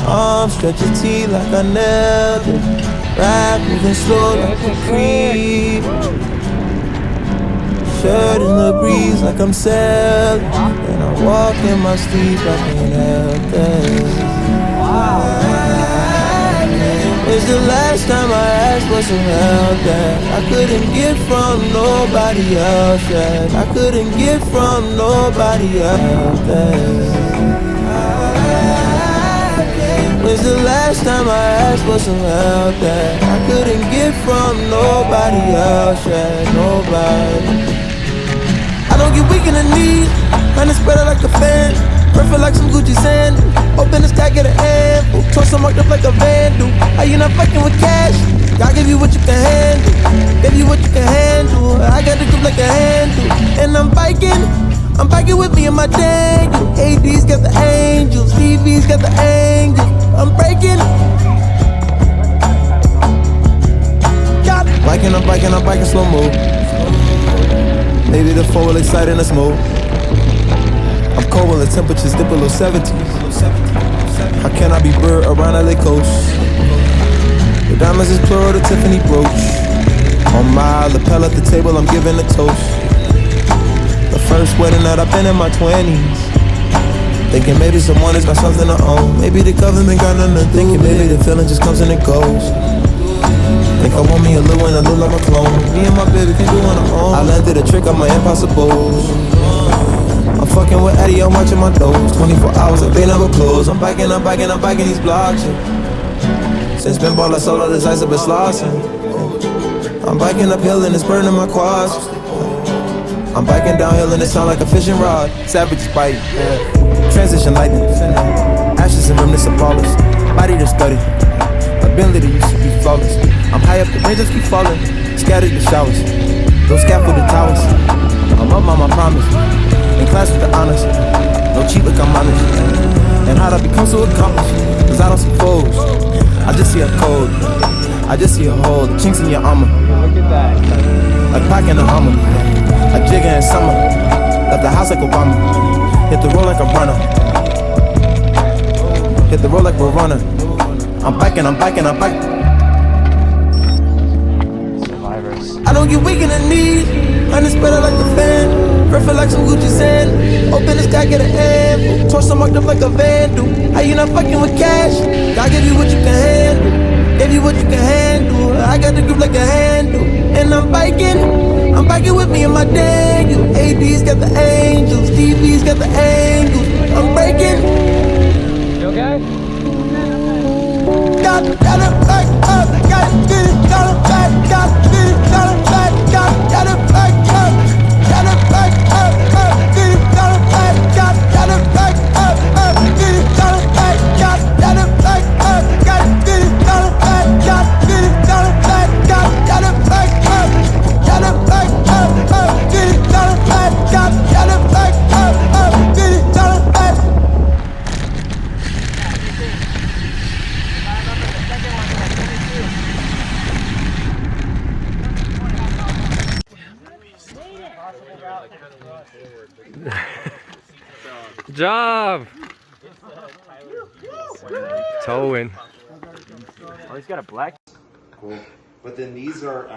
Arms stretch your T like I nailed it. Rap moving slow like a creep. Shirt in the breeze like I'm sailing. And I walk in my sleep, I can't help that. When's the last time I asked for some help that I couldn't get from nobody else? That I couldn't get from nobody else. When's the last time I asked for some help that I couldn't get from nobody else? Yeah, nobody. I don't get weak in the knees, man, it's spread out like a fan. Perfect like some Gucci sandals. Open the sky, get an handful. Torso marked up like a vandal. Are you not fucking with cash? God give you what you can handle. Give you what you can handle. I got the grip like a handle. And I'm biking with me and my Daniel. AD's got the angels, TV's got the angels. I'm breaking. I'm biking slow mo. Maybe the 4 will excite in the smoke. I'm cold when the temperatures dip below 70s. How can I be bird around LA coast? The diamonds is plural, the Tiffany brooch. On my lapel at the table, I'm giving a toast. The first wedding that I've been in my 20s. Thinking maybe someone is got something to own. Maybe the government got nothing to thinking. Maybe the feeling just comes and it goes. Think I want me a little one, I look like my clone. Me and my baby can do on our own. I landed a trick on my impossibles. I'm fucking with Eddie, I'm watching my toes. 24 hours, like they never close. I'm biking these blocks. Yeah. Since been ball, I sold all this ice, I've been slossing. I'm biking uphill and it's burning my quads. I'm biking downhill and it sound like a fishing rod. Savage bite, yeah. Transition lightning. Ashes and remnants of ballers. Body just gutted. Ability used to be flawless. I'm high up, the raindrops keep falling. Scattered the showers. Those scaffolded towers. I'm up on my promise. In class with the honors. No cheat, look, I'm honest. And how'd I become so accomplished? Cause I don't see foes. I just see a code. I just see a hole. The chinks in your armor. Look at that. Like Pac in a Hummer. Like Jigga in summer. Left the house like Obama. Hit the road like a runner. Hit the road like we're running. I'm biking. Survivors. I don't get weak in the knees, man, it's better like a fan. Perfect like some Gucci sand. Open the sky, get an handful. Torso marked up like a vandal. How you not fucking with cash? God give you what you can handle. Give you what you can handle. I got the grip like a handle. And I'm biking with me and my Daniel. AD's got the angels, TV's got the angles. I'm breaking. You okay? Gotta back up, gotta get it, gotta back up, gotta get it, gotta back up, gotta back up, gotta back up, get it, gotta back up, gotta back up, get it, gotta back up, gotta back up, gotta get it, gotta back up, get it, gotta back up, gotta back up, gotta back up, get it, gotta back up, gotta back up, get it, gotta back. Good job! Towing. Oh, he's got a black. Cool. But then these are